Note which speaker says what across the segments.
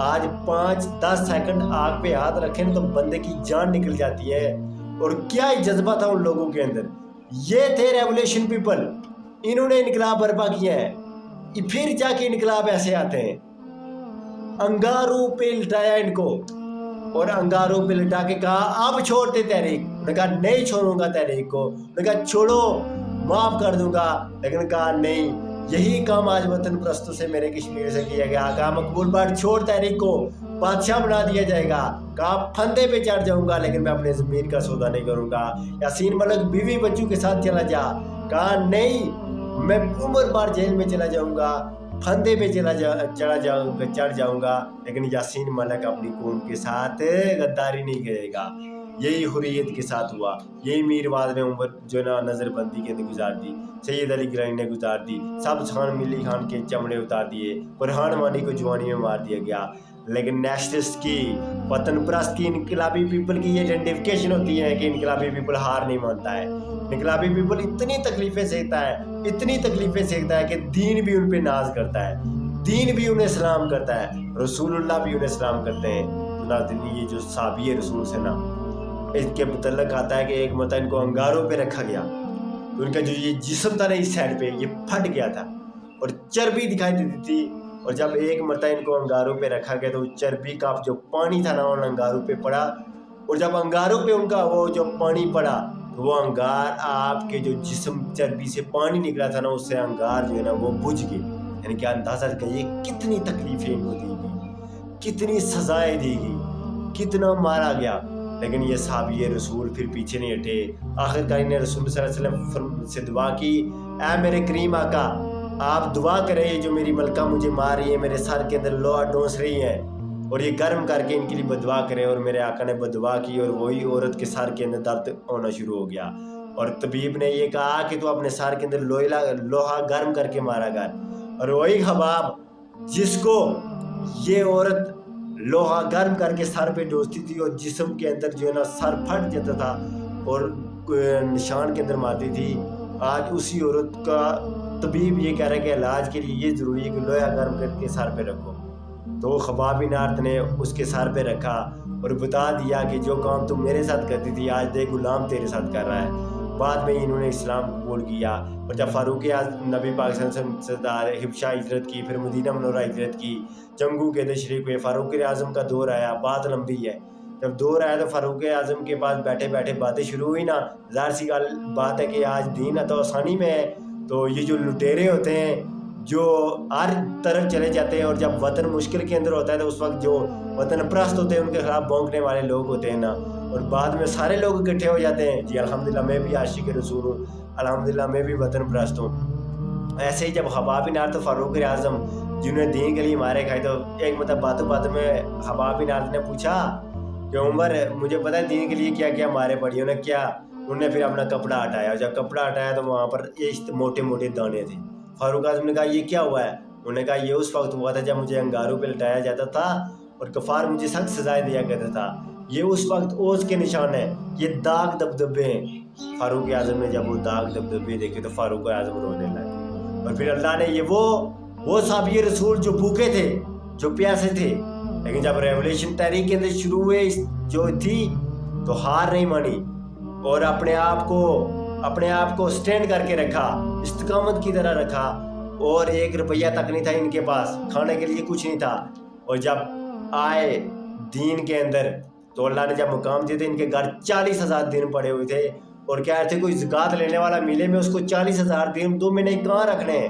Speaker 1: آج 5-10 سیکنڈ آگ پہ ہاتھ رکھیں تو بندے کی جان نکل جاتی ہے. اور کیا ہی جذبہ تھا ان لوگوں کے اندر. یہ تھے ریولیوشن پیپل. انہوں نے انقلاب برپا کیا ہے. پھر جا کے انقلاب ایسے آتے ہیں. انگاروں پہ لٹایا ان کو اور انگاروں پہ لٹا کے کہا اب چھوڑتے تحریک. انہوں نے کہا نہیں چھوڑوں گا تحریک کو. انہوں نے کہا چھوڑو معاف کر دوں گا. لیکن کہا نہیں. یہی کام آج وطن پرستوں سے میرے کشمیر سے کیا گیا. کہا مقبول بٹ چھوڑ تحریک کو, بادشاہ بنا دیا جائے گا. کہا پھندے پہ چڑھ جاؤں گا لیکن میں اپنے ضمیر کا سودا نہیں کروں گا. یاسین ملک بیوی بچوں کے ساتھ چلا جا. کہا نہیں میں عمر بار جیل میں چلا جاؤں گا, پھندے پہ چڑھ جاؤں گا لیکن یاسین ملک اپنی قوم کے ساتھ غداری نہیں کرے گا. یہی حریت کے ساتھ ہوا. یہی میرواز نے عمر جو نا نظر بندی کے اندر گزار دی, سید علی گرانی نے گزار دی, سبز خان ملی خان کے چمڑے اتار دیے, فرحان وانی کو جوانی میں مار دیا گیا. لیکن نیشنلسٹ کی, وطن پرست کی, انقلابی پیپل کی یہ آئیڈینٹیفیکیشن ہوتی ہے کہ انقلابی پیپل ہار نہیں مانتا ہے. انقلابی پیپل اتنی تکلیفیں سیکھتا ہے کہ دین بھی ان پہ ناز کرتا ہے, دین بھی انہیں سلام کرتا ہے, رسول اللہ بھی انہیں سلام کرتے ہیں. یہ جو صحابی رسول سے نا اس کے متعلق آتا ہے کہ ایک مرتبہ ان کو انگاروں پہ رکھا گیا تو ان کا جو یہ جسم تھا نا اس سائڈ پہ یہ پھٹ گیا تھا اور چربی دکھائی دیتی تھی. اور جب ایک مرتبہ ان کو انگاروں پہ رکھا گیا تو چربی کا جو پانی تھا نا ان انگاروں پہ پڑا, اور جب انگاروں پہ ان کا وہ جو پانی پڑا تو وہ انگار آپ کے جو جسم چربی سے پانی نکلا تھا نا اس سے انگار جو ہے نا وہ بجھ گئے. یعنی کہ اندازہ کریے کتنی تکلیفیں ان کو دی گئی, کتنی سزائیں دی گئی, کتنا مارا گیا. لیکن یہ صحابی رسول پھر پیچھے نہیں ہٹے. آخرکار نے رسول صلی اللہ علیہ وسلم سے دعا کی, اے میرے کریم آقا آپ دعا کریں, یہ جو میری ملکہ مجھے مار رہی ہے, میرے سر کے اندر لوہا ڈونس رہی ہے, اور یہ گرم کر کے ان کے لیے بدعا کریں. اور میرے آقا نے بدعا کی اور وہی عورت کے سر کے اندر درد ہونا شروع ہو گیا. اور طبیب نے یہ کہا کہ تو اپنے سر کے اندر لوہا گرم کر کے مارا کر. اور وہی حباب جس کو یہ عورت لوہا گرم کر کے سر پہ ڈوستی تھی اور جسم کے اندر جو ہے نا سر پھٹ جاتا تھا اور نشان کے اندر مارتی تھی, آج اسی عورت کا طبیب یہ کہہ رہا ہے کہ علاج کے لیے یہ ضروری ہے کہ لوہا گرم کر کے سر پہ رکھو. تو خباب بن عارت نے اس کے سر پہ رکھا اور بتا دیا کہ جو کام تم میرے ساتھ کرتی تھی آج دیکھ غلام تیرے ساتھ کر رہا ہے. بعد میں انہوں نے اسلام قبول کیا اور جب فاروق اعظم نبی پاک صلی اللہ علیہ وسلم سے حبشہ ہجرت کی, پھر مدینہ منورہ ہجرت کی, جنگوں کے تشریف ہوئے, فاروق اعظم کا دور آیا. بات لمبی ہے. جب دور آیا تو فاروق اعظم کے پاس بیٹھے بیٹھے باتیں شروع ہوئی نا. ظاہر سی بات ہے کہ آج دین تو آسانی میں ہے, تو یہ جو لٹیرے ہوتے ہیں جو ہر طرف چلے جاتے ہیں اور جب وطن مشکل کے اندر ہوتا ہے تو اس وقت جو وطن پرست ہوتے ہیں ان کے خلاف بھونکنے والے لوگ ہوتے ہیں نا, اور بعد میں سارے لوگ اکٹھے ہو جاتے ہیں. جی الحمدللہ میں بھی عاشق رسول ہوں, الحمدللہ میں بھی وطن پرست ہوں. ایسے ہی جب خباب بن عارت فاروق اعظم جنہوں نے دین کے لیے مارے کھائے تو ایک مطلب باتوں میں خباب بن عارت نے پوچھا کہ عمر مجھے پتہ ہے دین کے لیے کیا کیا مارے پڑی. انہوں نے پھر اپنا کپڑا ہٹایا. جب کپڑا ہٹایا تو وہاں پر موٹے موٹے دانے تھے. فاروق اعظم نے کہا یہ کیا ہوا ہے؟ انہوں نے کہا یہ اس وقت ہوا تھا جب مجھے انگاروں پہ لٹایا جاتا تھا اور کفار مجھے سخت سزائیں دیا کرتا تھا. یہ اس وقت اوز کے نشان ہیں, یہ داغ دبدبے ہیں. فاروق اعظم نے جب وہ داغ دبدبے دیکھے تو فاروق اعظم رونے لگے. اور پھر اللہ نے یہ وہ صحابی رسول جو بھوکے تھے, جو پیاسے تھے, لیکن جب ریولیوشن تحریک کے اندر شروع ہوئے جو تھی تو ہار نہیں مانی اور اپنے آپ کو سٹینڈ کر کے رکھا, استقامت کی طرح رکھا. اور 1 روپیہ تک نہیں تھا ان کے پاس, کھانے کے لیے کچھ نہیں تھا. اور جب آئے دین کے اندر تو اللہ نے جب مقام دیے تھے, ان کے گھر 40,000 دن پڑے ہوئے تھے اور کہہ رہے تھے کوئی زکوٰۃ لینے والا ملے میں اس کو 40,000 دن 2 مہینے کہاں رکھنے ہیں.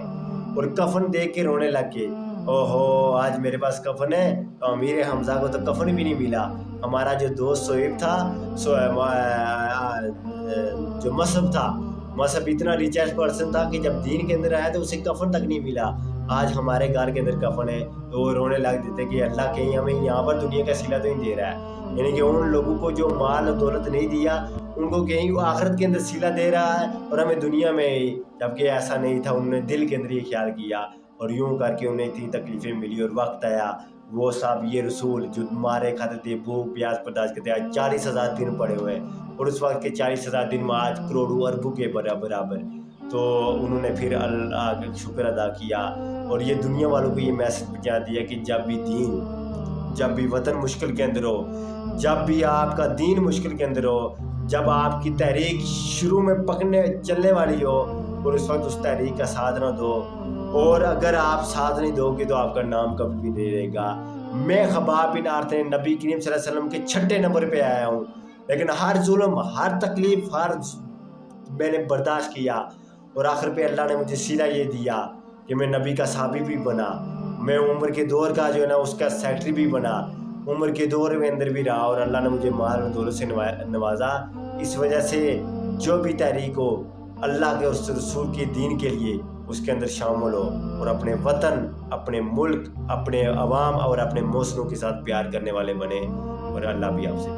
Speaker 1: اور کفن دیکھ کے رونے لگ گئے, اوہو آج میرے پاس کفن ہے, تو امیر حمزہ کو تو کفن بھی نہیں ملا. ہمارا جو دوست سہیب تھا, جو مصعب اتنا ریچرچ پرسن تھا کہ جب دین کے اندر آیا تو اسے کفن تک نہیں ملا. آج ہمارے گھر کے اندر کفن ہے تو وہ رونے لگ دیتے کہ اللہ کہیں ہمیں یہاں پر دنیا کا صلہ تو نہیں دے رہا ہے. یعنی کہ ان لوگوں کو جو مال و دولت نہیں دیا ان کو کہیں وہ آخرت کے اندر صلہ دے رہا ہے اور ہمیں دنیا میں ہی, جبکہ ایسا نہیں تھا. انہوں نے دل کے اندر یہ خیال کیا اور یوں کر کے انہیں اتنی تکلیفیں ملی. اور وقت آیا وہ صاحب یہ رسول جو مارے کھاتے تھے, بھوک پیاس برداشت کرتے, آج 40,000 دن پڑے ہوئے, اور اس وقت کے 40,000 دن میں آج کروڑوں اربوں کے برابر. تو انہوں نے پھر اللہ کا شکر ادا کیا اور یہ دنیا والوں کو یہ میسج پہنچا دیا کہ جب بھی دین جب بھی وطن مشکل کے اندر ہو، جب بھی آپ کا دین مشکل کے اندر ہو، جب آپ کی تحریک شروع میں پکنے چلنے والی ہو، اور اس وقت اس تحریک کا ساتھ نہ دو، اور اگر آپ ساتھ نہیں دو گے تو آپ کا نام کبھی بھی نہیں رہے گا۔ میں خباب بن عارت نبی کریم صلی اللہ علیہ وسلم کے 6 نمبر پہ آیا ہوں، لیکن ہر ظلم، ہر تکلیف، میں نے برداشت کیا، اور آخر پہ اللہ نے مجھے سیدھا یہ دیا کہ میں نبی کا صحابی بھی بنا، میں عمر کے دور کا جو ہے نا اس کا سیکٹری بھی بنا، عمر کے دور میں اندر بھی رہا، اور اللہ نے مجھے مال و دولت سے نوازا۔ اس وجہ سے جو بھی تحریک ہو اللہ کے اس رسول کے دین کے لیے، اس کے اندر شامل ہو، اور اپنے وطن، اپنے ملک، اپنے عوام اور اپنے موسموں کے ساتھ پیار کرنے والے بنے، اور اللہ بھی آپ سے